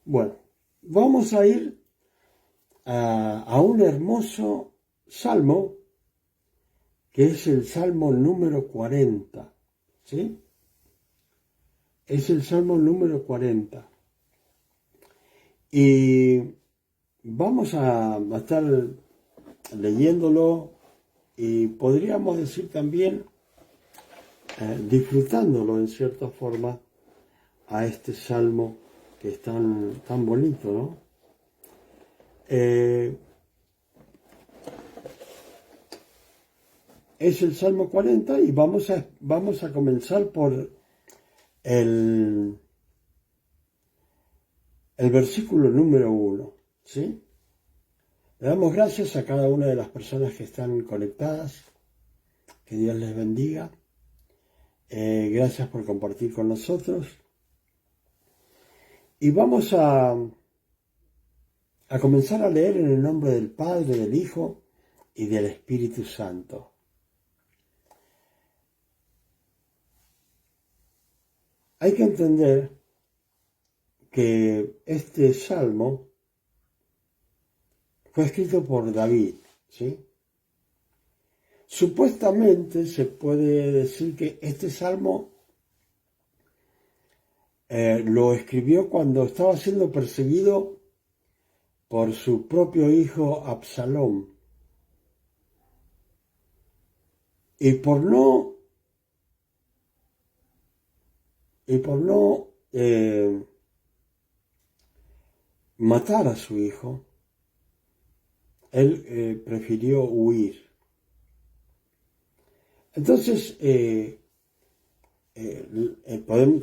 Bueno, vamos a ir a un hermoso salmo, que es el Salmo número 40, ¿sí? Es el Salmo número 40. Y vamos a estar leyéndolo y podríamos decir también disfrutándolo en cierta forma a este salmo que es tan bonito, ¿no? Es el Salmo 40 y vamos a comenzar por el versículo número 1, ¿sí? Le damos gracias a cada una de las personas que están conectadas, que Dios les bendiga. Gracias por compartir con nosotros. Y vamos a comenzar a leer en el nombre del Padre, del Hijo y del Espíritu Santo. Hay que entender que este salmo fue escrito por David, ¿sí? Supuestamente se puede decir que este salmo lo escribió cuando estaba siendo perseguido por su propio hijo Absalón. Y por no matar a su hijo, él prefirió huir. Entonces,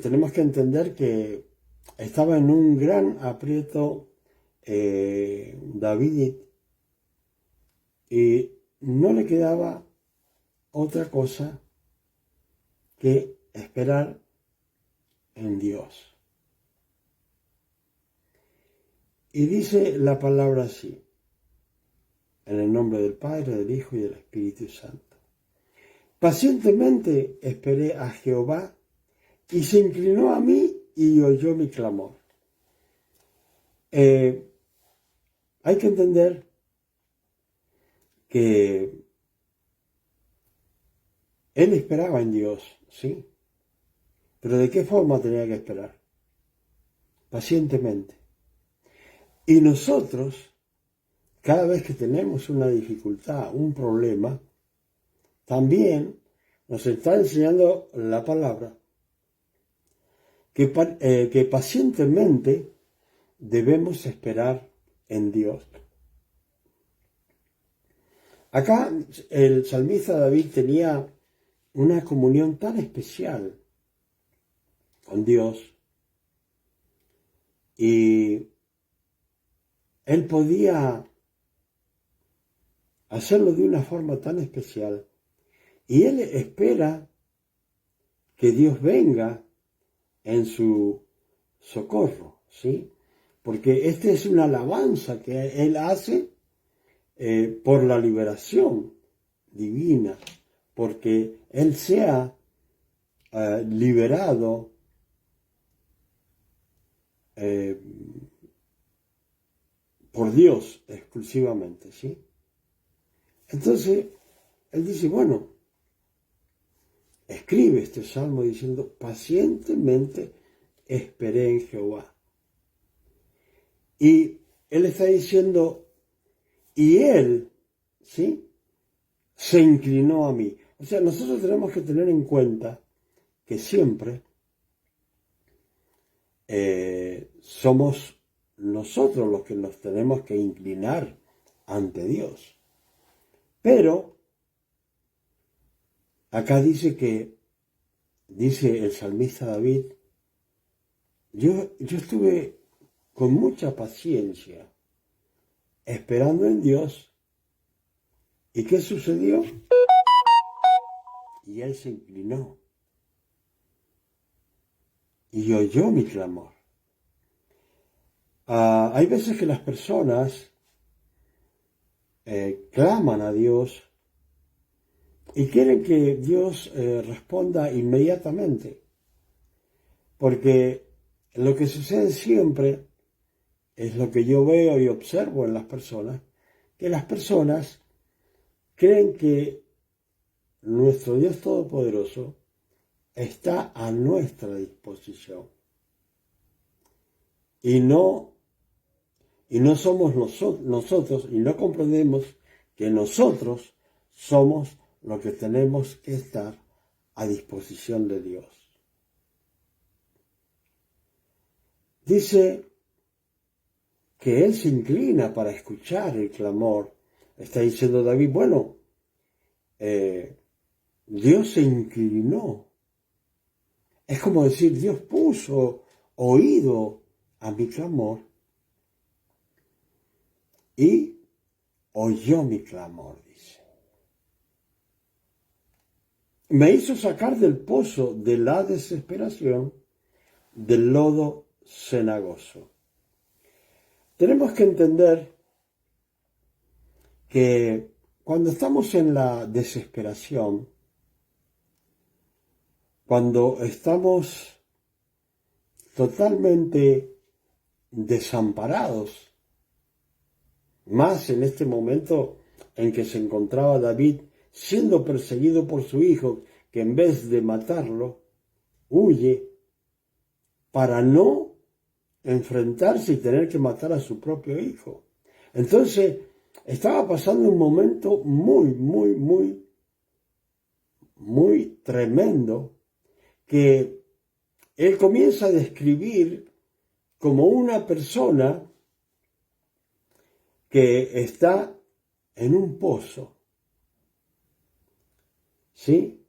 tenemos que entender que estaba en un gran aprieto David, y no le quedaba otra cosa que esperar en Dios. Y dice la palabra así, en el nombre del Padre, del Hijo y del Espíritu Santo. Pacientemente esperé a Jehová, y se inclinó a mí y oyó mi clamor. Hay que entender que él esperaba en Dios, ¿sí? Pero ¿de qué forma tenía que esperar? Pacientemente. Y nosotros, cada vez que tenemos una dificultad, un problema, también nos está enseñando la palabra que pacientemente debemos esperar en Dios. Acá el salmista David tenía una comunión tan especial con Dios, y él podía hacerlo de una forma tan especial, y él espera que Dios venga en su socorro, ¿sí? Porque esta es una alabanza que él hace por la liberación divina, porque él sea liberado por Dios exclusivamente, ¿sí? Entonces, él dice, bueno, escribe este salmo diciendo, pacientemente esperé en Jehová. Y él está diciendo, y él, ¿sí?, se inclinó a mí. O sea, nosotros tenemos que tener en cuenta que siempre somos nosotros los que nos tenemos que inclinar ante Dios. Pero acá dice el salmista David, yo estuve con mucha paciencia esperando en Dios. ¿Y qué sucedió? Y él se inclinó y oyó mi clamor. Hay veces que las personas claman a Dios y quieren que Dios responda inmediatamente, porque lo que sucede siempre es lo que yo veo y observo en las personas, que las personas creen que nuestro Dios Todopoderoso está a nuestra disposición y no somos nosotros y no comprendemos que nosotros somos los que tenemos que estar a disposición de Dios. Dice que Él se inclina para escuchar el clamor. Está diciendo David, bueno, Dios se inclinó. Es como decir, Dios puso oído a mi clamor y oyó mi clamor, dice. Me hizo sacar del pozo de la desesperación, del lodo cenagoso. Tenemos que entender que cuando estamos en la desesperación, cuando estamos totalmente desamparados, más en este momento en que se encontraba David siendo perseguido por su hijo, que en vez de matarlo, huye para no enfrentarse y tener que matar a su propio hijo. Entonces, estaba pasando un momento muy tremendo que él comienza a describir como una persona que está en un pozo. ¿Sí?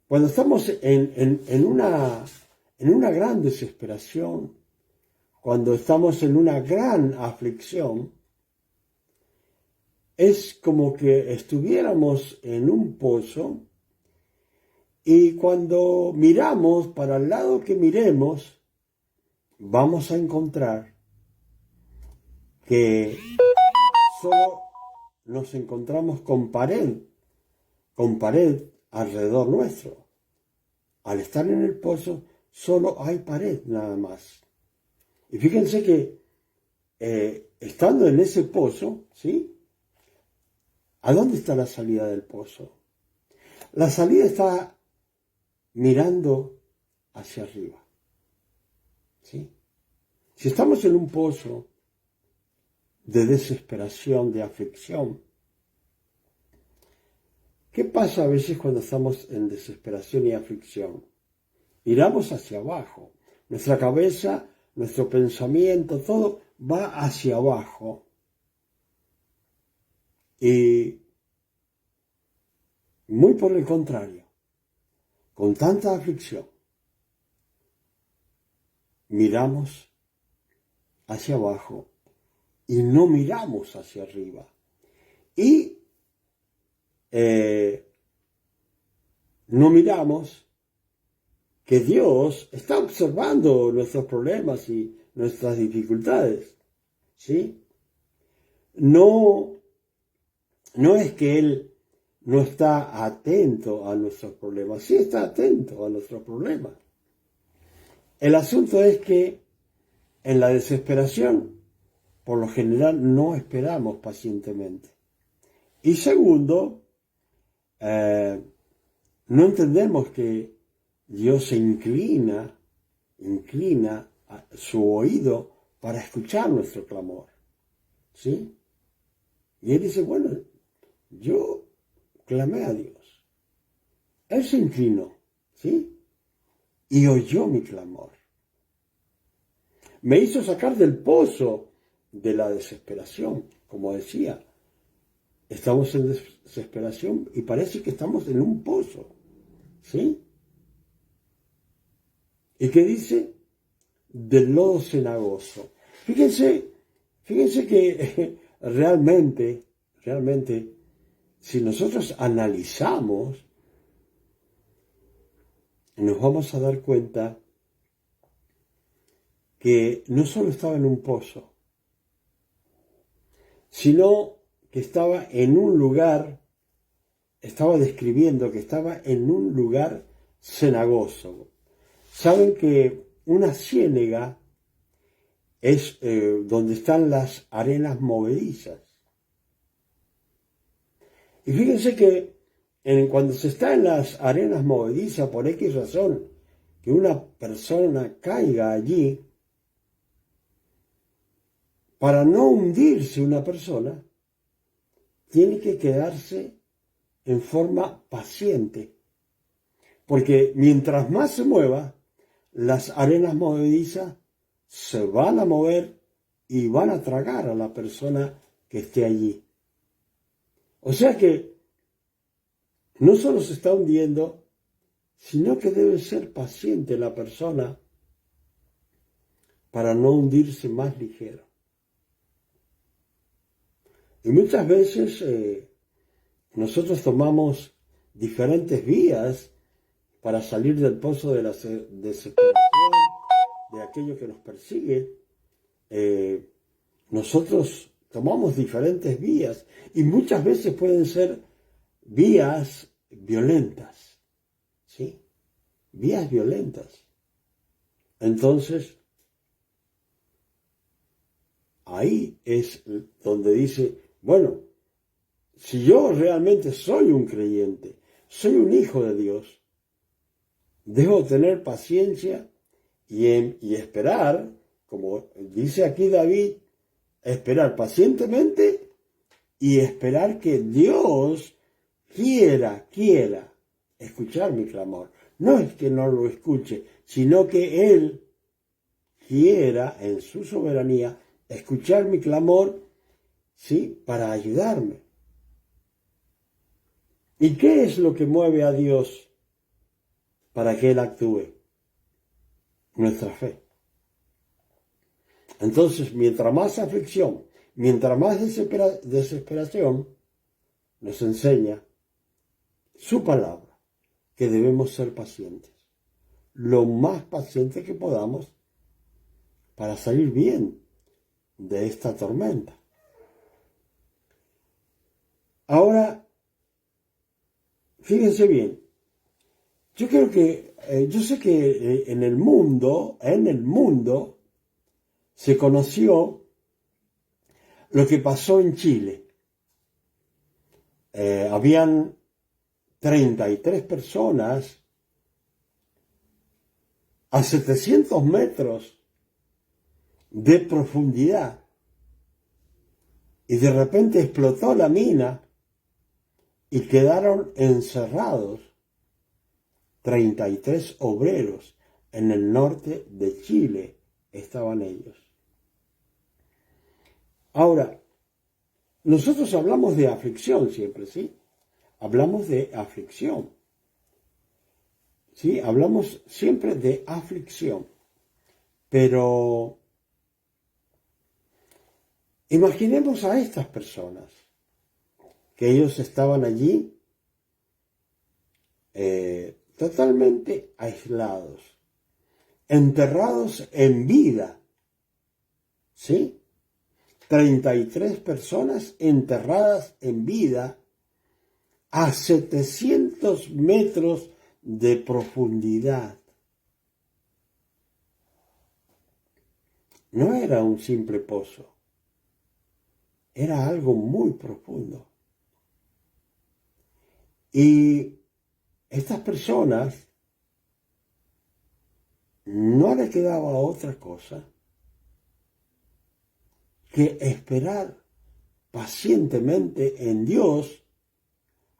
Cuando estamos en una gran desesperación, cuando estamos en una gran aflicción, es como que estuviéramos en un pozo y cuando miramos para el lado que miremos, vamos a encontrar que solo nos encontramos con pared alrededor nuestro. Al estar en el pozo, solo hay pared nada más. Y fíjense que estando en ese pozo, ¿sí? ¿A dónde está la salida del pozo? La salida está mirando hacia arriba, ¿sí? Si estamos en un pozo de desesperación, de aflicción, ¿qué pasa a veces cuando estamos en desesperación y aflicción? Miramos hacia abajo. Nuestra cabeza, nuestro pensamiento, todo va hacia abajo. Y muy por el contrario, con tanta aflicción, miramos hacia abajo y no miramos hacia arriba. Y no miramos que Dios está observando nuestros problemas y nuestras dificultades, ¿sí? No es que Él no está atento a nuestros problemas, sí está atento a nuestros problemas. El asunto es que en la desesperación, por lo general, no esperamos pacientemente. Y segundo, no entendemos que Dios se inclina su oído para escuchar nuestro clamor, ¿sí? Y Él dice, bueno, yo clamé a Dios. Él se inclinó, ¿sí? Y oyó mi clamor. Me hizo sacar del pozo de la desesperación, como decía. Estamos en desesperación y parece que estamos en un pozo, ¿sí? ¿Y qué dice? Del lodo cenagoso. Fíjense que realmente, si nosotros analizamos, nos vamos a dar cuenta que no solo estaba en un pozo, sino que estaba en un lugar, estaba describiendo que estaba en un lugar cenagoso. Saben que una ciénaga es donde están las arenas movedizas. Y fíjense que cuando se está en las arenas movedizas, por X razón, que una persona caiga allí, para no hundirse una persona, tiene que quedarse en forma paciente. Porque mientras más se mueva, las arenas movedizas se van a mover y van a tragar a la persona que esté allí. O sea que no solo se está hundiendo, sino que debe ser paciente la persona para no hundirse más ligero. Y muchas veces nosotros tomamos diferentes vías para salir del pozo de la desesperación, de aquello que nos persigue. Nosotros tomamos diferentes vías y muchas veces pueden ser vías violentas, ¿sí? Vías violentas. Entonces, ahí es donde dice, bueno, si yo realmente soy un creyente, soy un hijo de Dios, debo tener paciencia y esperar, como dice aquí David, esperar pacientemente y esperar que Dios quiera escuchar mi clamor. No es que no lo escuche, sino que Él quiera en su soberanía escuchar mi clamor, ¿sí? Para ayudarme. ¿Y qué es lo que mueve a Dios para que Él actúe? Nuestra fe. Entonces, mientras más aflicción, mientras más desesperación, nos enseña su palabra, que debemos ser pacientes, lo más pacientes que podamos para salir bien de esta tormenta. Ahora, fíjense bien, yo sé que en el mundo, se conoció lo que pasó en Chile. Habían 33 personas a 700 metros de profundidad y de repente explotó la mina y quedaron encerrados 33 obreros en el norte de Chile, estaban ellos. Ahora, nosotros hablamos de aflicción siempre, ¿sí? Hablamos de aflicción. ¿Sí? Hablamos siempre de aflicción. Pero imaginemos a estas personas, que ellos estaban allí totalmente aislados, enterrados en vida, ¿sí? 33 personas enterradas en vida a 700 metros de profundidad. No era un simple pozo, era algo muy profundo. Y estas personas no les quedaba otra cosa que esperar pacientemente en Dios,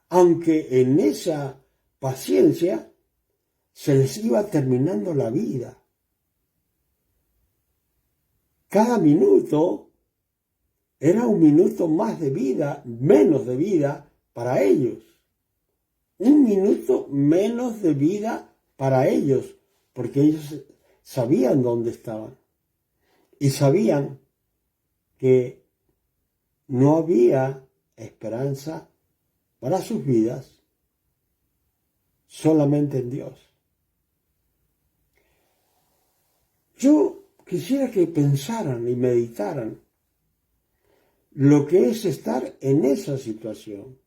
aunque en esa paciencia se les iba terminando la vida. Cada minuto era un minuto más de vida, menos de vida para ellos. Un minuto menos de vida para ellos, porque ellos sabían dónde estaban y sabían que no había esperanza para sus vidas solamente en Dios. Yo quisiera que pensaran y meditaran lo que es estar en esa situación.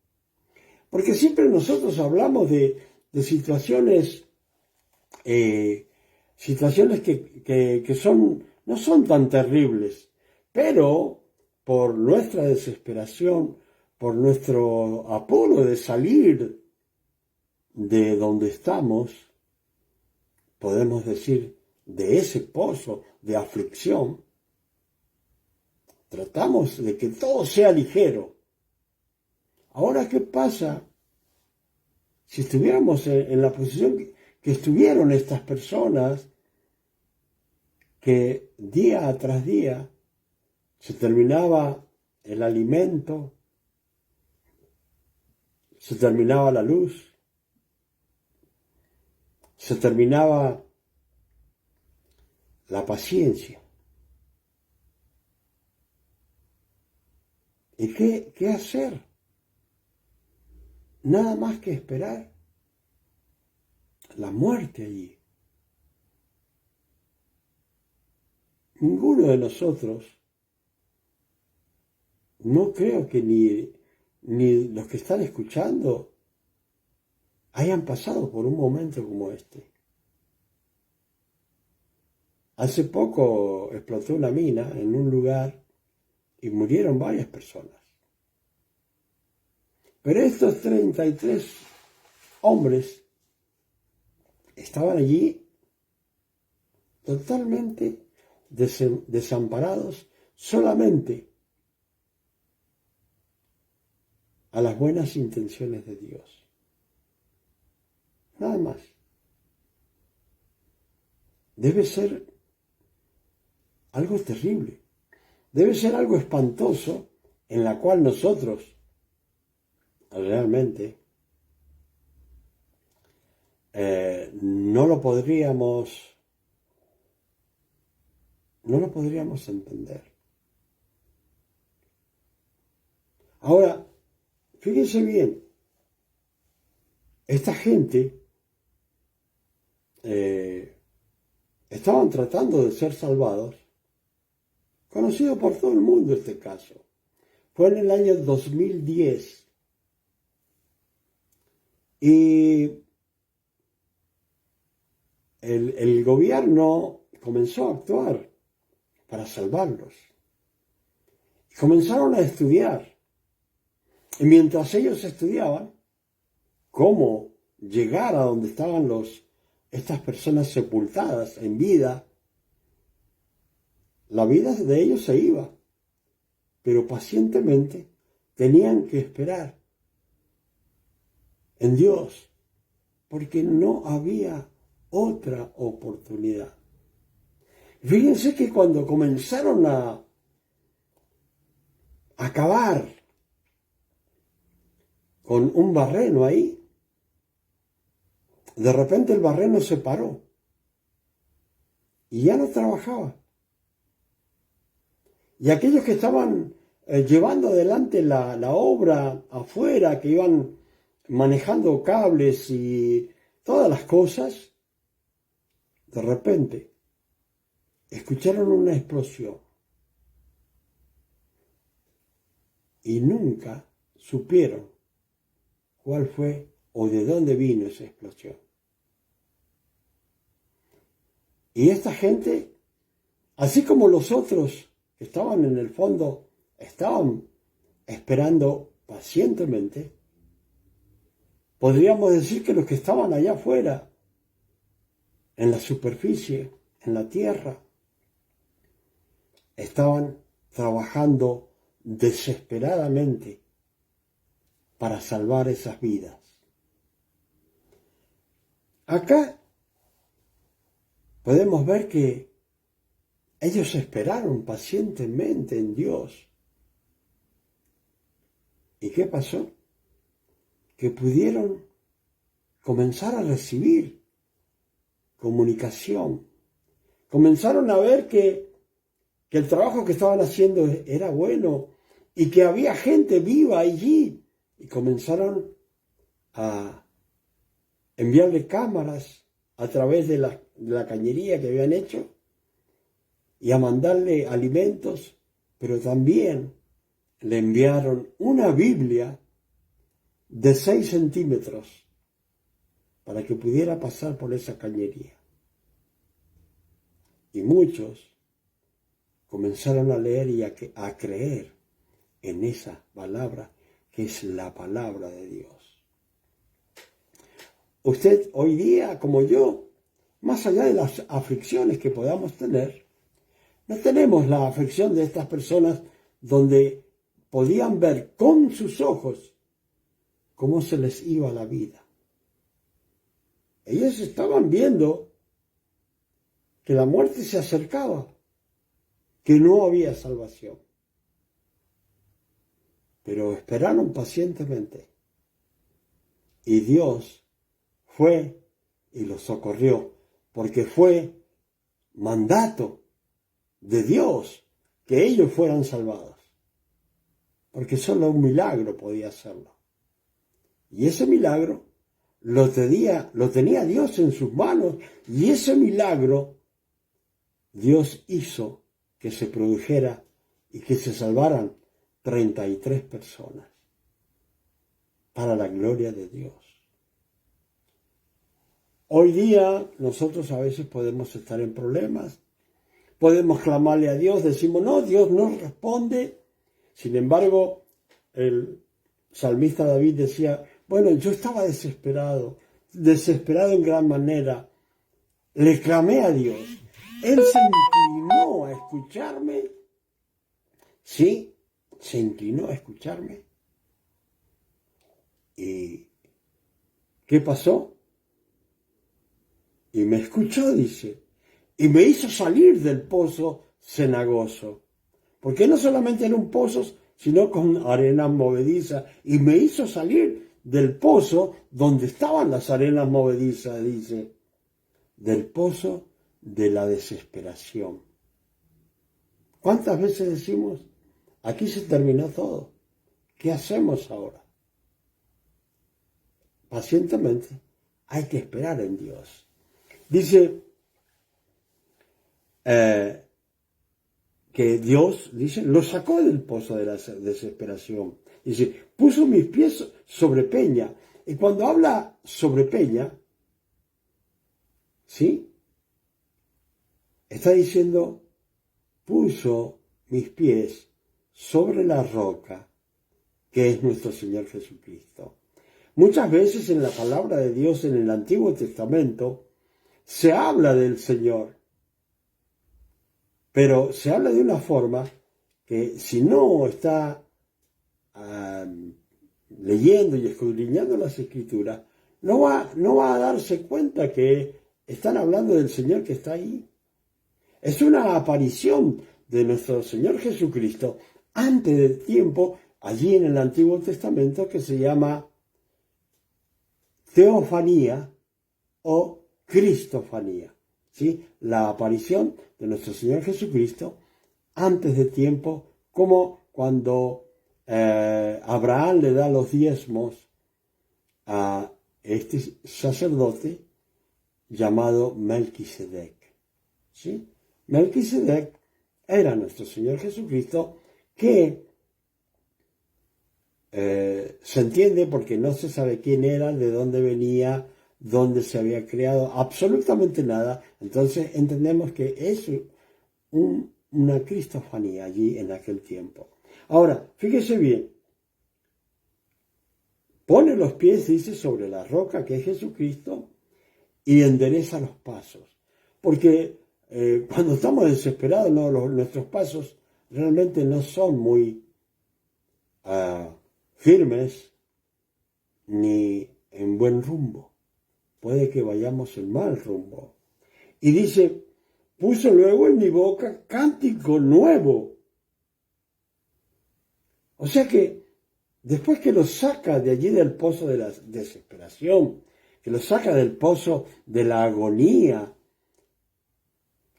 Porque siempre nosotros hablamos de situaciones que son no son tan terribles, pero por nuestra desesperación, por nuestro apuro de salir de donde estamos, podemos decir, de ese pozo de aflicción, tratamos de que todo sea ligero. Ahora, ¿qué pasa si estuviéramos en la posición que estuvieron estas personas que día tras día se terminaba el alimento, se terminaba la luz, se terminaba la paciencia? ¿Y qué hacer? Nada más que esperar la muerte allí. Ninguno de nosotros, no creo que ni los que están escuchando hayan pasado por un momento como este. Hace poco explotó una mina en un lugar y murieron varias personas. Pero estos 33 hombres estaban allí totalmente desamparados solamente a las buenas intenciones de Dios. Nada más. Debe ser algo terrible. Debe ser algo espantoso en la cual nosotros realmente no lo podríamos entender. Ahora, fíjense bien, esta gente estaban tratando de ser salvados, conocido por todo el mundo este caso. Fue en el año 2010 y el gobierno comenzó a actuar para salvarlos. Comenzaron a estudiar. Y mientras ellos estudiaban cómo llegar a donde estaban estas personas sepultadas en vida, la vida de ellos se iba, pero pacientemente tenían que esperar en Dios, porque no había otra oportunidad. Fíjense que cuando comenzaron a acabar con un barreno ahí, de repente el barreno se paró y ya no trabajaba. Y aquellos que estaban llevando adelante la obra afuera, que iban manejando cables y todas las cosas, de repente escucharon una explosión y nunca supieron cuál fue o de dónde vino esa explosión. Y esta gente, así como los otros que estaban en el fondo, estaban esperando pacientemente, podríamos decir que los que estaban allá afuera, en la superficie, en la tierra, estaban trabajando desesperadamente para salvar esas vidas. Acá podemos ver que ellos esperaron pacientemente en Dios. ¿Y qué pasó? Que pudieron comenzar a recibir comunicación. Comenzaron a ver que el trabajo que estaban haciendo era bueno y que había gente viva allí. Y comenzaron a enviarle cámaras a través de la cañería que habían hecho y a mandarle alimentos, pero también le enviaron una Biblia de 6 centímetros para que pudiera pasar por esa cañería. Y muchos comenzaron a leer y a creer en esa palabra que es la palabra de Dios. Usted hoy día, como yo, más allá de las aflicciones que podamos tener, no tenemos la aflicción de estas personas donde podían ver con sus ojos cómo se les iba la vida. Ellos estaban viendo que la muerte se acercaba, que no había salvación. Pero esperaron pacientemente. Y Dios fue y los socorrió, porque fue mandato de Dios que ellos fueran salvados. Porque solo un milagro podía hacerlo. Y ese milagro lo tenía Dios en sus manos, y ese milagro Dios hizo que se produjera y que se salvaran 33 personas para la gloria de Dios. Hoy día nosotros a veces podemos estar en problemas, podemos clamarle a Dios, decimos, no, Dios no responde. Sin embargo, el salmista David decía, bueno, yo estaba desesperado en gran manera, le clamé a Dios, Él se inclinó a escucharme, sí, se inclinó a escucharme. ¿Y qué pasó? Y me escuchó, dice, y me hizo salir del pozo cenagoso. Porque no solamente era un pozo, sino con arenas movedizas. Y me hizo salir del pozo donde estaban las arenas movedizas, dice, del pozo de la desesperación. ¿Cuántas veces decimos, aquí se terminó todo? ¿Qué hacemos ahora? Pacientemente hay que esperar en Dios. Dice que Dios, dice, lo sacó del pozo de la desesperación. Dice, puso mis pies sobre peña. Y cuando habla sobre peña, ¿sí? Está diciendo, puso mis pies sobre la roca, que es nuestro Señor Jesucristo. Muchas veces en la palabra de Dios en el Antiguo Testamento se habla del Señor, pero se habla de una forma que si no está leyendo y escudriñando las Escrituras, no va a darse cuenta que están hablando del Señor que está ahí. Es una aparición de nuestro Señor Jesucristo antes del tiempo, allí en el Antiguo Testamento, que se llama teofanía o cristofanía, ¿sí? La aparición de nuestro Señor Jesucristo antes de tiempo, como cuando Abraham le da los diezmos a este sacerdote llamado Melquisedec, ¿sí? Melquisedec era nuestro Señor Jesucristo, que se entiende porque no se sabe quién era, de dónde venía, dónde se había creado, absolutamente nada. Entonces entendemos que es una cristofanía allí en aquel tiempo. Ahora, fíjese bien, pone los pies, dice, sobre la roca que es Jesucristo y endereza los pasos. Porque cuando estamos desesperados, nuestros pasos realmente no son muy firmes ni en buen rumbo. Puede que vayamos en mal rumbo. Y dice, puso luego en mi boca cántico nuevo. O sea que después que lo saca de allí del pozo de la desesperación, que lo saca del pozo de la agonía,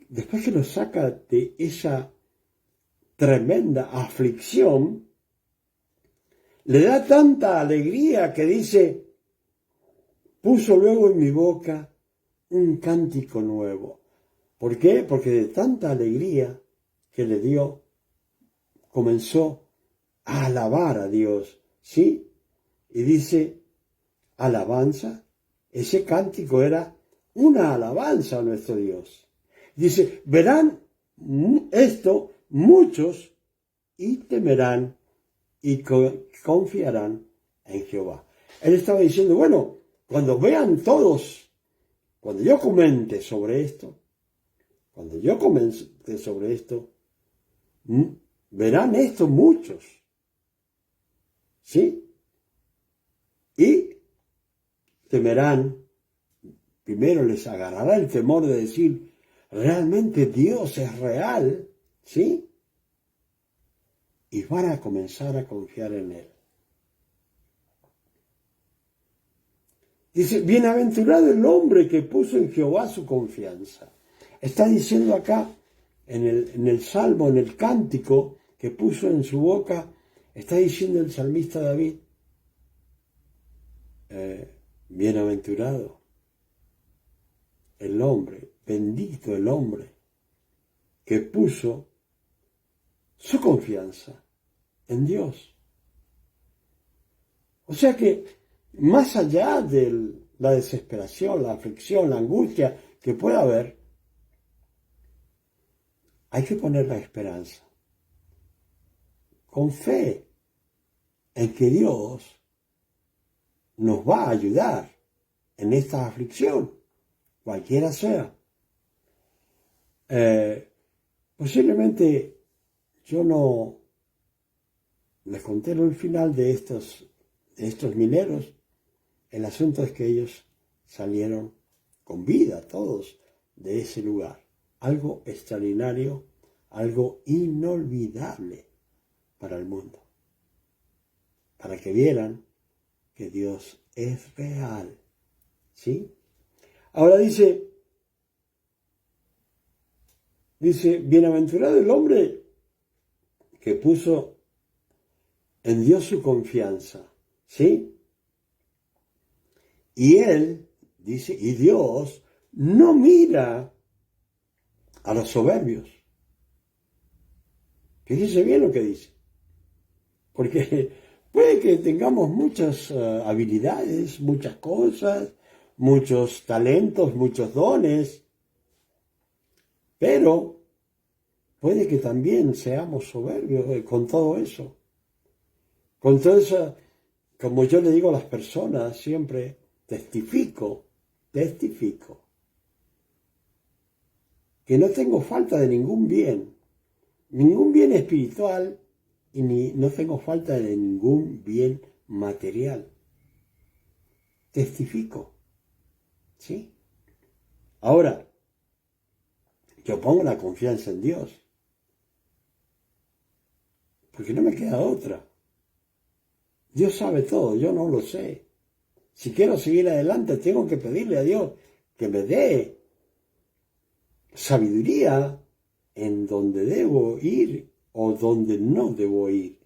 después que lo saca de esa tremenda aflicción, le da tanta alegría que dice, puso luego en mi boca un cántico nuevo. ¿Por qué? Porque de tanta alegría que le dio, comenzó a alabar a Dios, ¿sí? Y dice, alabanza, ese cántico era una alabanza a nuestro Dios. Dice, verán esto muchos y temerán y confiarán en Jehová. Él estaba diciendo, bueno, cuando vean todos, cuando yo comente sobre esto, verán esto muchos, ¿sí? Y temerán, primero les agarrará el temor de decir, realmente Dios es real, ¿sí? Y van a comenzar a confiar en Él. Dice, bienaventurado el hombre que puso en Jehová su confianza. Está diciendo acá, en el salmo, en el cántico que puso en su boca, está diciendo el salmista David, bienaventurado el hombre, bendito el hombre que puso su confianza en Dios. O sea que más allá de la desesperación, la aflicción, la angustia que pueda haber, hay que poner la esperanza con fe en que Dios nos va a ayudar en esta aflicción, cualquiera sea. Posiblemente yo no les conté el final de estos mineros. El asunto es que ellos salieron con vida, todos, de ese lugar. Algo extraordinario, algo inolvidable para el mundo. Para que vieran que Dios es real. ¿Sí? Ahora dice, bienaventurado el hombre que puso en Dios su confianza. ¿Sí? Y él, dice, y Dios no mira a los soberbios. Fíjese bien lo que dice. Porque puede que tengamos muchas habilidades, muchas cosas, muchos talentos, muchos dones, pero puede que también seamos soberbios con todo eso. Con todo eso, como yo le digo a las personas siempre, testifico, que no tengo falta de ningún bien espiritual y no tengo falta de ningún bien material. Testifico, ¿sí? Ahora, yo pongo la confianza en Dios, porque no me queda otra. Dios sabe todo, yo no lo sé. Si quiero seguir adelante, tengo que pedirle a Dios que me dé sabiduría en donde debo ir o donde no debo ir.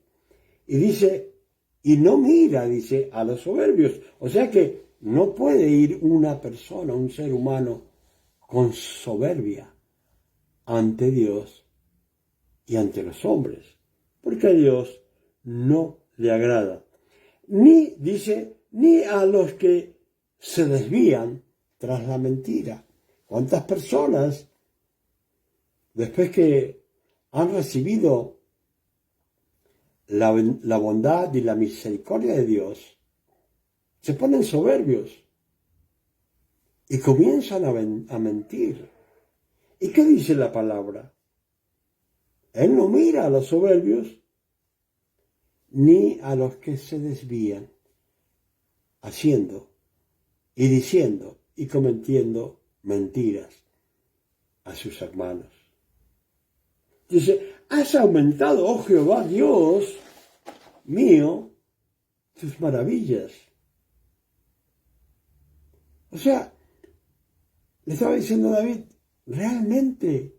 Y dice, y no mira, dice, a los soberbios. O sea que no puede ir una persona, un ser humano, con soberbia ante Dios y ante los hombres, porque a Dios no le agrada. Ni a los que se desvían tras la mentira. ¿Cuántas personas, después que han recibido la bondad y la misericordia de Dios, se ponen soberbios y comienzan a mentir? ¿Y qué dice la palabra? Él no mira a los soberbios ni a los que se desvían, haciendo y diciendo y cometiendo mentiras a sus hermanos. Dice, has aumentado, oh Jehová, Dios mío, tus maravillas. O sea, le estaba diciendo a David, realmente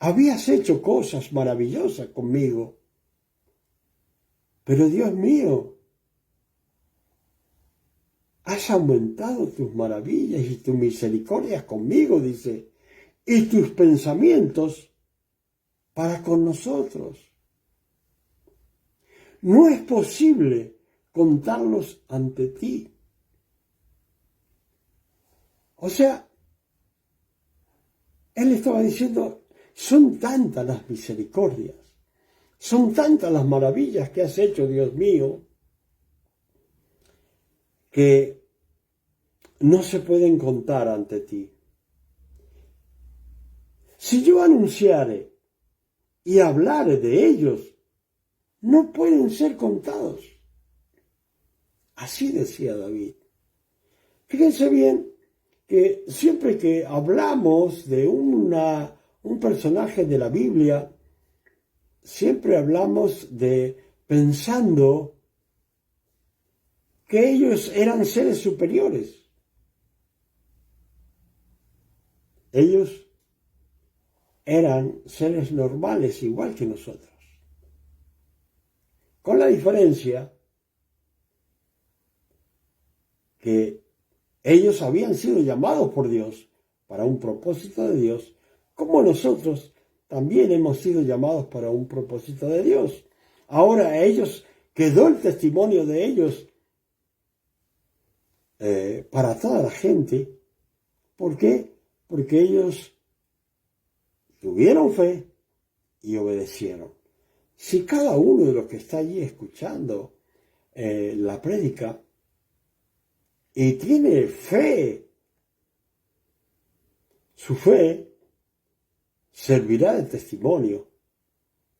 habías hecho cosas maravillosas conmigo, pero Dios mío, has aumentado tus maravillas y tus misericordias conmigo, dice, y tus pensamientos para con nosotros. No es posible contarlos ante ti. O sea, él estaba diciendo, son tantas las misericordias, son tantas las maravillas que has hecho, Dios mío, que no se pueden contar ante ti. Si yo anunciare y hablare de ellos, no pueden ser contados. Así decía David. Fíjense bien que siempre que hablamos de un personaje de la Biblia, siempre hablamos de pensando que ellos eran seres superiores. Ellos eran seres normales igual que nosotros. Con la diferencia que ellos habían sido llamados por Dios para un propósito de Dios, como nosotros también hemos sido llamados para un propósito de Dios. Ahora a ellos quedó el testimonio de ellos para toda la gente. ¿Por qué? Porque ellos tuvieron fe y obedecieron. Si cada uno de los que está allí escuchando la prédica y tiene fe, su fe servirá de testimonio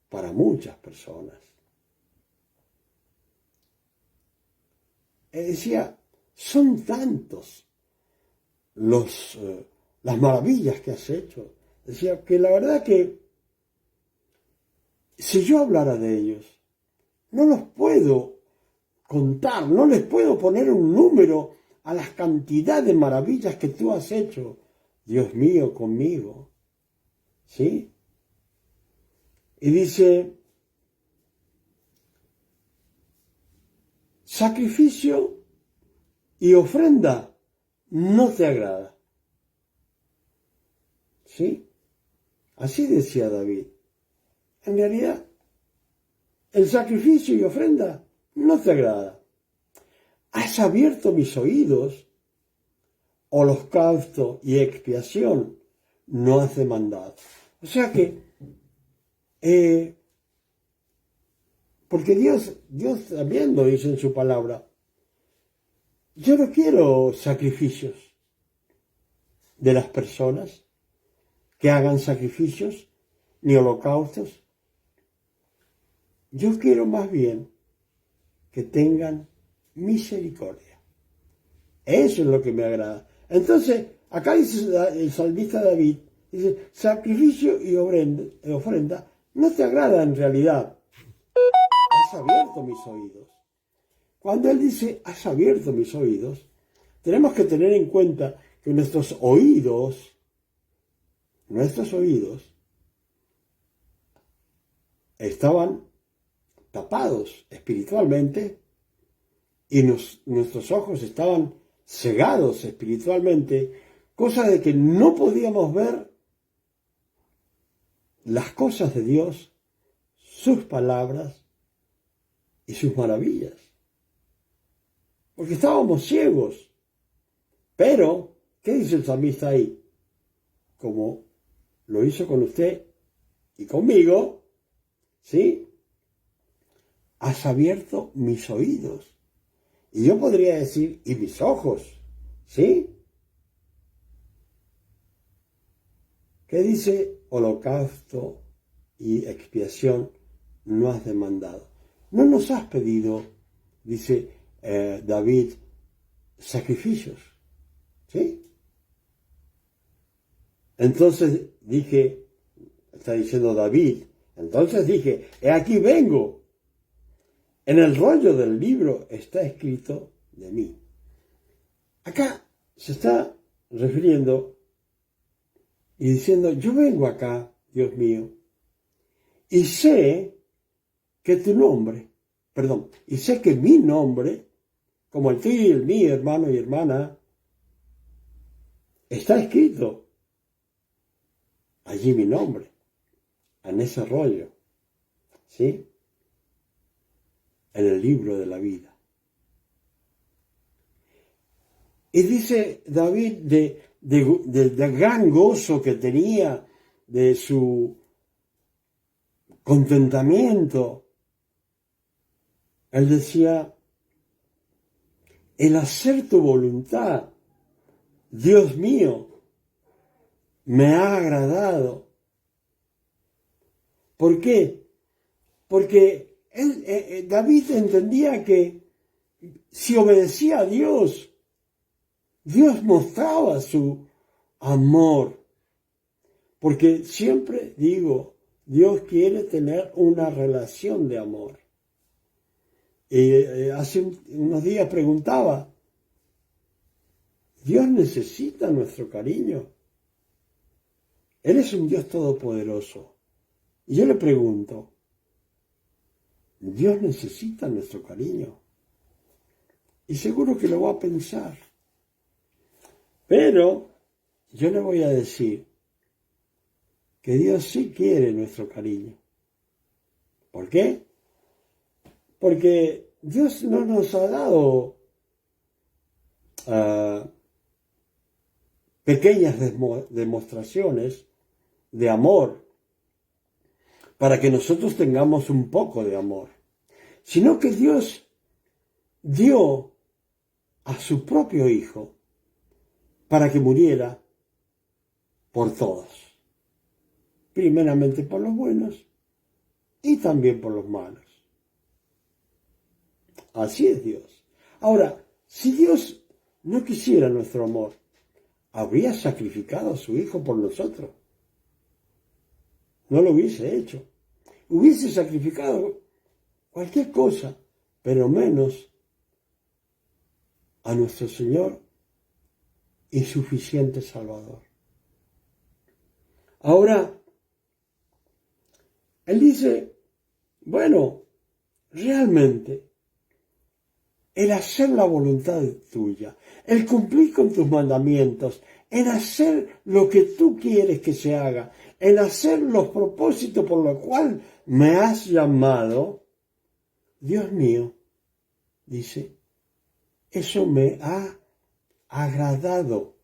para muchas personas. Decía, son tantos las maravillas que has hecho. Decía que la verdad que si yo hablara de ellos, no los puedo contar, no les puedo poner un número a la cantidad de maravillas que tú has hecho, Dios mío, conmigo. ¿Sí? Y dice, sacrificio y ofrenda no te agrada. ¿Sí? Así decía David. En realidad, el sacrificio y ofrenda no te agrada. Has abierto mis oídos, holocausto y expiación no has demandado. O sea que, porque Dios también lo dice en su palabra, yo no quiero sacrificios de las personas que hagan sacrificios ni holocaustos. Yo quiero más bien que tengan misericordia. Eso es lo que me agrada. Entonces, acá dice el salmista David, dice, sacrificio y ofrenda no te agrada en realidad. Has abierto mis oídos. Cuando él dice, has abierto mis oídos, tenemos que tener en cuenta que nuestros oídos estaban tapados espiritualmente y nuestros ojos estaban cegados espiritualmente, cosa de que no podíamos ver las cosas de Dios, sus palabras y sus maravillas. Porque estábamos ciegos. Pero, ¿qué dice el salmista ahí? Como lo hizo con usted y conmigo, ¿sí? Has abierto mis oídos. Y yo podría decir, y mis ojos, ¿sí? ¿Qué dice? Holocausto y expiación no has demandado. No nos has pedido, dice David, sacrificios, ¿sí? Entonces dije, está diciendo David, entonces dije, he aquí vengo. En el rollo del libro está escrito de mí. Acá se está refiriendo y diciendo, yo vengo acá, Dios mío, y sé que y sé que mi nombre, como el tuyo y el mío, hermano y hermana, está escrito allí mi nombre, en ese rollo, ¿sí? En el libro de la vida. Y dice David del gran gozo que tenía de su contentamiento, él decía, el hacer tu voluntad, Dios mío, me ha agradado. ¿Por qué? Porque David entendía que si obedecía a Dios, Dios mostraba su amor. Porque siempre digo, Dios quiere tener una relación de amor. Hace unos días preguntaba, ¿Dios necesita nuestro cariño? Él es un Dios todopoderoso. Y yo le pregunto, ¿Dios necesita nuestro cariño? Y seguro que lo va a pensar. Pero yo le voy a decir que Dios sí quiere nuestro cariño. ¿Por qué? Porque Dios no nos ha dado pequeñas demostraciones de amor para que nosotros tengamos un poco de amor, sino que Dios dio a su propio Hijo para que muriera por todos, primeramente por los buenos y también por los malos. Así es Dios. Ahora, si Dios no quisiera nuestro amor, ¿habría sacrificado a su Hijo por nosotros? No lo hubiese hecho. Hubiese sacrificado cualquier cosa, pero menos a nuestro Señor y suficiente Salvador. Ahora, Él dice, bueno, realmente, el hacer la voluntad tuya, el cumplir con tus mandamientos, el hacer lo que tú quieres que se haga, el hacer los propósitos por los cuales me has llamado, Dios mío, dice, eso me ha agradado.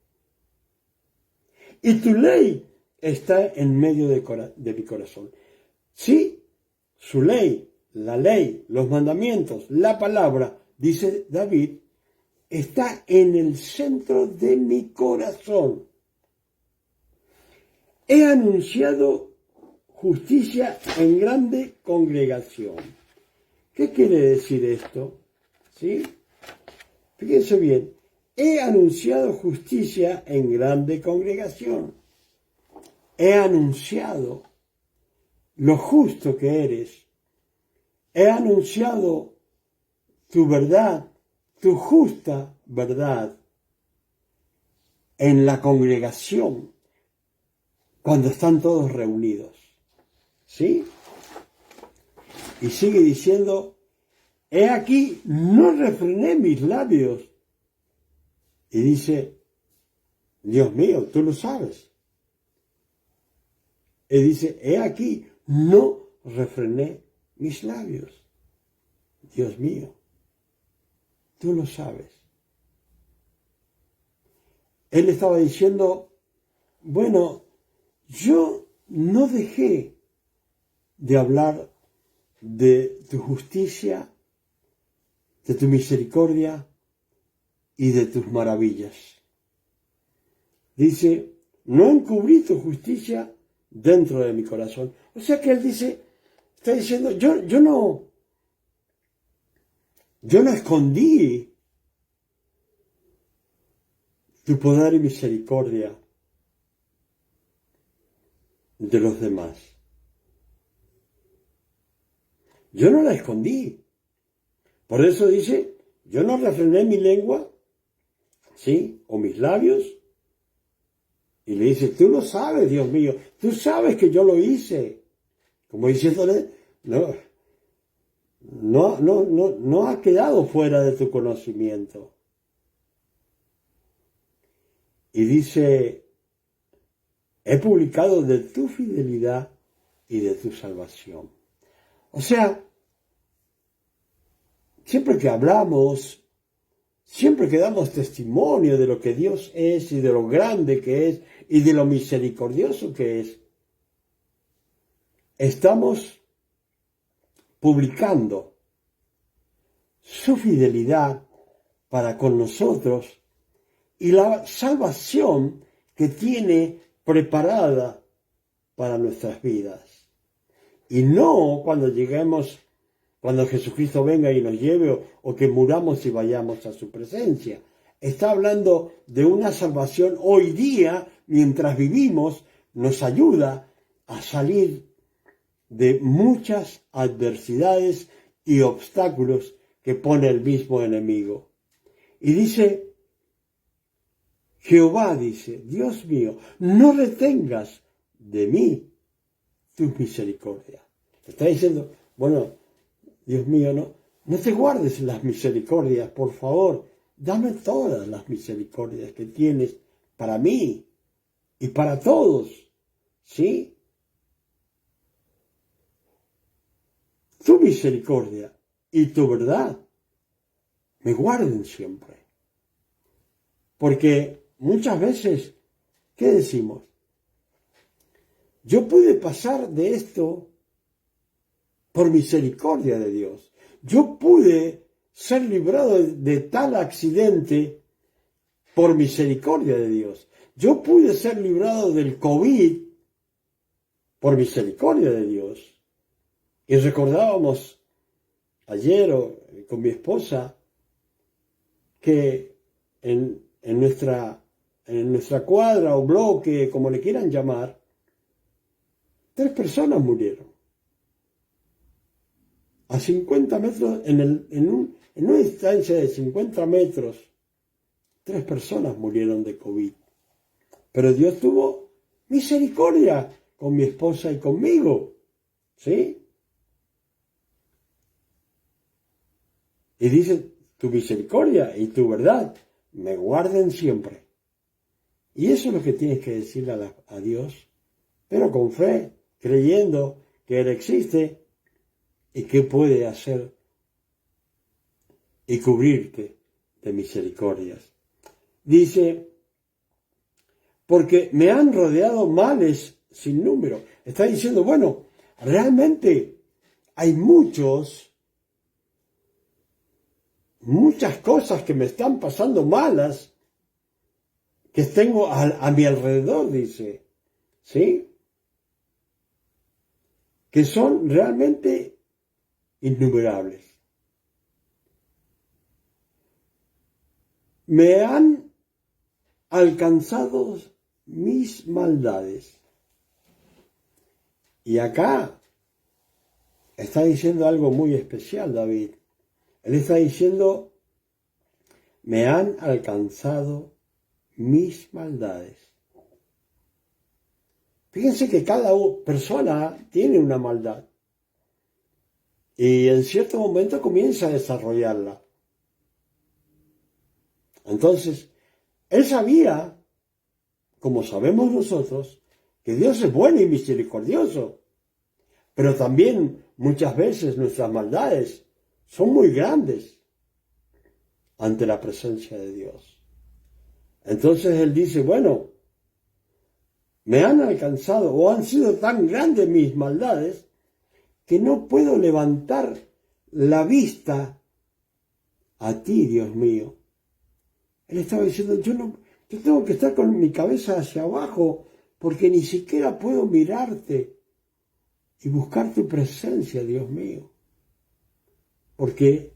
Y tu ley está en medio de mi corazón. Sí, su ley, la ley, los mandamientos, la palabra, dice David, está en el centro de mi corazón. He anunciado justicia en grande congregación. ¿Qué quiere decir esto? ¿Sí? Fíjense bien. He anunciado justicia en grande congregación. He anunciado lo justo que eres. He anunciado tu verdad, tu justa verdad en la congregación cuando están todos reunidos. ¿Sí? Y sigue diciendo, he aquí, no refrené mis labios. Y dice, Dios mío, tú lo sabes. Y dice, he aquí, no refrené mis labios. Dios mío, tú lo sabes. Él estaba diciendo, bueno, yo no dejé de hablar de tu justicia, de tu misericordia y de tus maravillas. Dice, no encubrí tu justicia dentro de mi corazón. O sea que él dice, está diciendo, yo no escondí tu poder y misericordia de los demás. Yo no la escondí. Por eso dice, yo no refrené mi lengua, ¿sí? O mis labios. Y le dice, tú lo sabes, Dios mío. Tú sabes que yo lo hice. Como diciéndole, no ha quedado fuera de tu conocimiento. Y dice, he publicado de tu fidelidad y de tu salvación. O sea, siempre que hablamos, siempre que damos testimonio de lo que Dios es y de lo grande que es y de lo misericordioso que es, estamos publicando su fidelidad para con nosotros y la salvación que tiene preparada para nuestras vidas. Y no cuando lleguemos, cuando Jesucristo venga y nos lleve o que muramos y vayamos a su presencia. Está hablando de una salvación hoy día, mientras vivimos, nos ayuda a salir de muchas adversidades y obstáculos que pone el mismo enemigo. Y dice, Jehová dice, Dios mío, no retengas de mí tu misericordia. Está diciendo, bueno, Dios mío, no te guardes las misericordias, por favor, dame todas las misericordias que tienes para mí y para todos, ¿sí? Tu misericordia y tu verdad me guarden siempre. Porque muchas veces, ¿qué decimos? Yo pude pasar de esto por misericordia de Dios. Yo pude ser librado de tal accidente por misericordia de Dios. Yo pude ser librado del COVID por misericordia de Dios. Y recordábamos ayer con mi esposa que en nuestra cuadra o bloque, como le quieran llamar, 3 personas murieron. A 50 metros, en una distancia de 50 metros, 3 personas murieron de COVID. Pero Dios tuvo misericordia con mi esposa y conmigo, ¿sí? Y dice, tu misericordia y tu verdad me guarden siempre. Y eso es lo que tienes que decirle a Dios, pero con fe, creyendo que Él existe y que puede hacer y cubrirte de misericordias. Dice, porque me han rodeado males sin número. Está diciendo, bueno, realmente hay muchas cosas que me están pasando malas que tengo a mi alrededor, dice, ¿sí? Que son realmente innumerables. Me han alcanzado mis maldades. Y acá está diciendo algo muy especial, David. Él está diciendo, me han alcanzado mis maldades. Fíjense que cada persona tiene una maldad. Y en cierto momento comienza a desarrollarla. Entonces, él sabía, como sabemos nosotros, que Dios es bueno y misericordioso. Pero también muchas veces nuestras maldades son muy grandes ante la presencia de Dios. Entonces él dice, bueno, me han alcanzado o han sido tan grandes mis maldades que no puedo levantar la vista a ti, Dios mío. Él estaba diciendo, yo tengo que estar con mi cabeza hacia abajo porque ni siquiera puedo mirarte y buscar tu presencia, Dios mío. Porque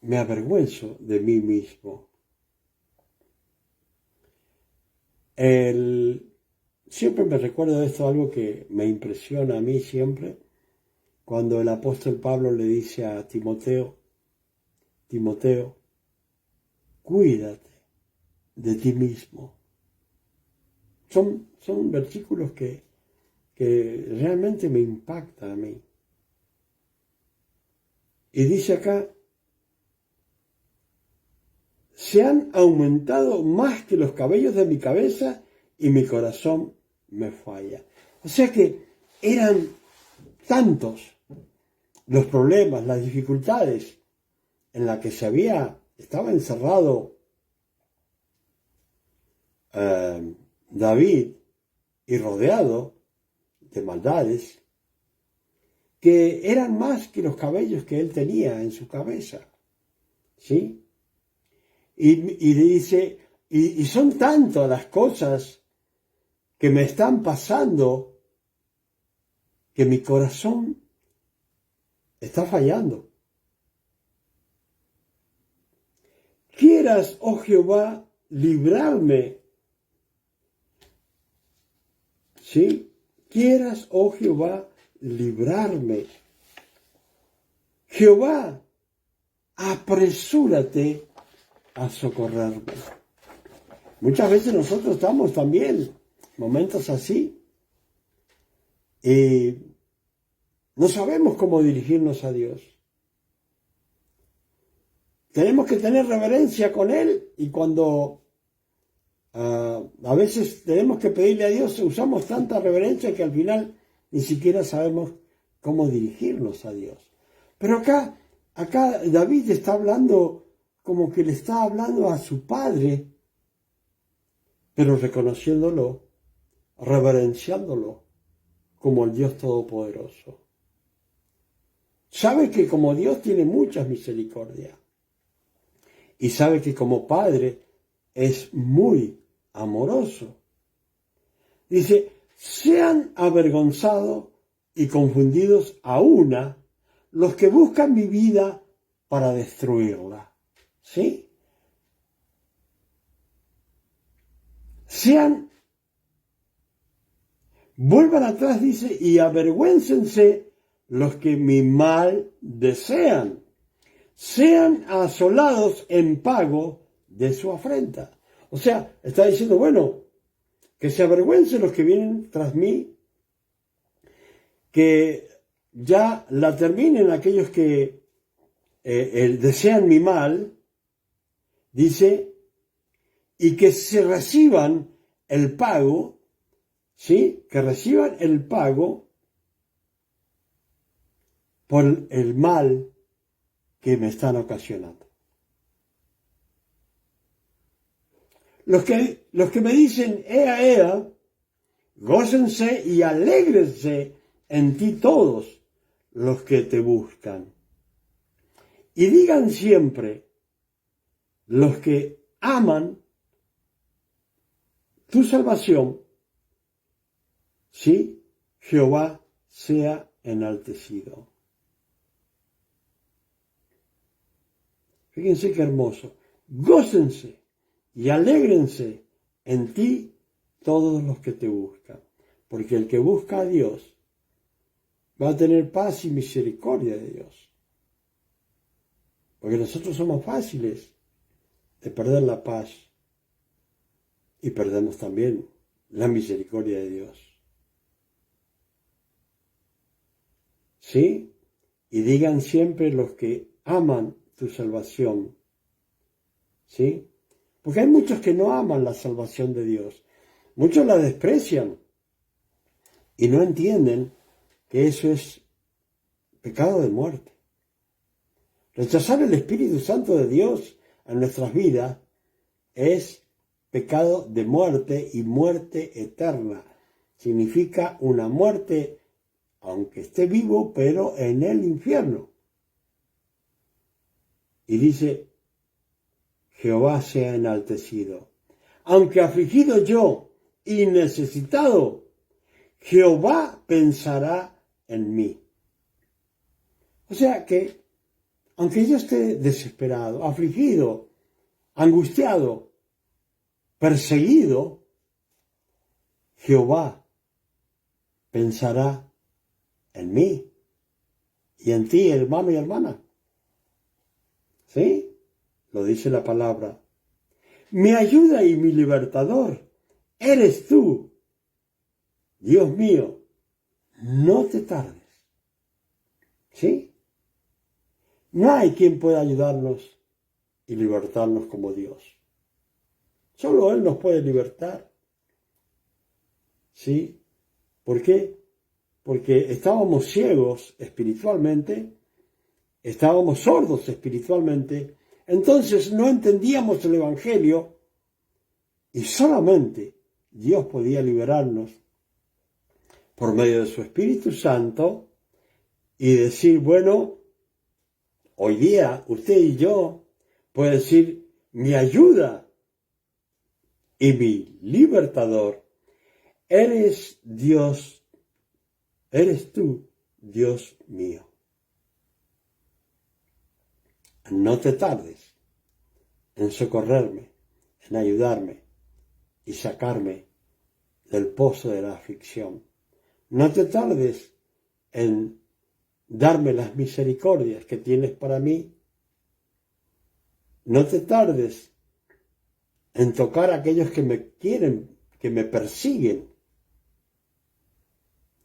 me avergüenzo de mí mismo. Siempre me recuerdo de esto, algo que me impresiona a mí siempre, cuando el apóstol Pablo le dice a Timoteo, cuídate de ti mismo. Son versículos que realmente me impactan a mí. Y dice acá, se han aumentado más que los cabellos de mi cabeza y mi corazón me falla. O sea que eran tantos los problemas, las dificultades en la que estaba encerrado David y rodeado de maldades que eran más que los cabellos que él tenía en su cabeza, ¿sí? Y le dice, y son tantas las cosas que me están pasando que mi corazón está fallando. Quieras, oh Jehová, librarme, ¿sí? Quieras, oh Jehová, librarme. Jehová, apresúrate a socorrerme. Muchas veces nosotros estamos también en momentos así y no sabemos cómo dirigirnos a Dios. Tenemos que tener reverencia con Él y cuando a veces tenemos que pedirle a Dios, usamos tanta reverencia que al final ni siquiera sabemos cómo dirigirnos a Dios. Pero acá David está hablando como que le está hablando a su padre, pero reconociéndolo, reverenciándolo como el Dios Todopoderoso. Sabe que como Dios tiene muchas misericordias y sabe que como Padre es muy amoroso. Dice, sean avergonzados y confundidos a una los que buscan mi vida para destruirla. ¿Sí? Vuelvan atrás, dice, y avergüéncense los que mi mal desean. Sean asolados en pago de su afrenta. O sea, está diciendo, bueno, que se avergüencen los que vienen tras mí, que ya la terminen aquellos que desean mi mal, dice, y que se reciban el pago, ¿sí? Que reciban el pago por el mal que me están ocasionando. Los que me dicen, ea, ea, gócense y alégrense en ti todos los que te buscan. Y digan siempre, los que aman tu salvación, sí, Jehová sea enaltecido. Fíjense qué hermoso. Gócense y alégrense en ti todos los que te buscan, porque el que busca a Dios va a tener paz y misericordia de Dios. Porque nosotros somos fáciles de perder la paz y perdemos también la misericordia de Dios. ¿Sí? Y digan siempre los que aman tu salvación. ¿Sí? Porque hay muchos que no aman la salvación de Dios. Muchos la desprecian y no entienden que eso es pecado de muerte. Rechazar el Espíritu Santo de Dios en nuestras vidas es pecado de muerte y muerte eterna. Significa una muerte, aunque esté vivo, pero en el infierno. Y dice, Jehová sea enaltecido. Aunque afligido yo y necesitado, Jehová pensará en mí. O sea que, aunque yo esté desesperado, afligido, angustiado, perseguido, Jehová pensará en mí y en ti, hermano y hermana. ¿Sí? Lo dice la palabra. Mi ayuda y mi libertador eres tú. Dios mío, no te tardes. ¿Sí? No hay quien pueda ayudarnos y libertarnos como Dios. Solo Él nos puede libertar. ¿Sí? ¿Por qué? Porque estábamos ciegos espiritualmente estábamos sordos espiritualmente, entonces no entendíamos el Evangelio y solamente Dios podía liberarnos por medio de su Espíritu Santo y decir, bueno, hoy día usted y yo puede decir, mi ayuda y mi libertador, eres Dios, eres tú, Dios mío. No te tardes en socorrerme, en ayudarme y sacarme del pozo de la aflicción. No te tardes en darme las misericordias que tienes para mí. No te tardes en tocar a aquellos que me quieren, que me persiguen.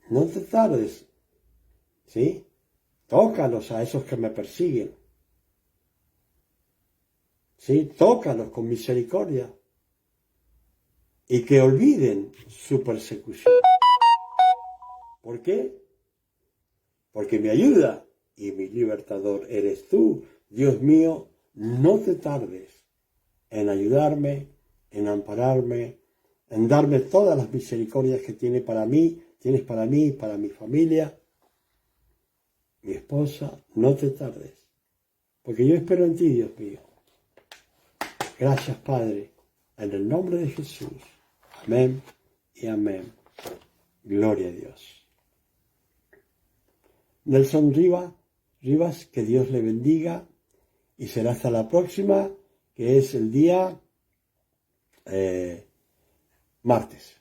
No te tardes, ¿sí? Tócalos a esos que me persiguen. ¿Sí? Tócalos con misericordia y que olviden su persecución. ¿Por qué? Porque mi ayuda y mi libertador eres tú, Dios mío. No te tardes en ayudarme, en ampararme, en darme todas las misericordias que tienes para mí, para mi familia, mi esposa. No te tardes, porque yo espero en ti, Dios mío. Gracias, Padre, en el nombre de Jesús. Amén y amén. Gloria a Dios. Nelson Rivas, que Dios le bendiga y será hasta la próxima, que es el día martes.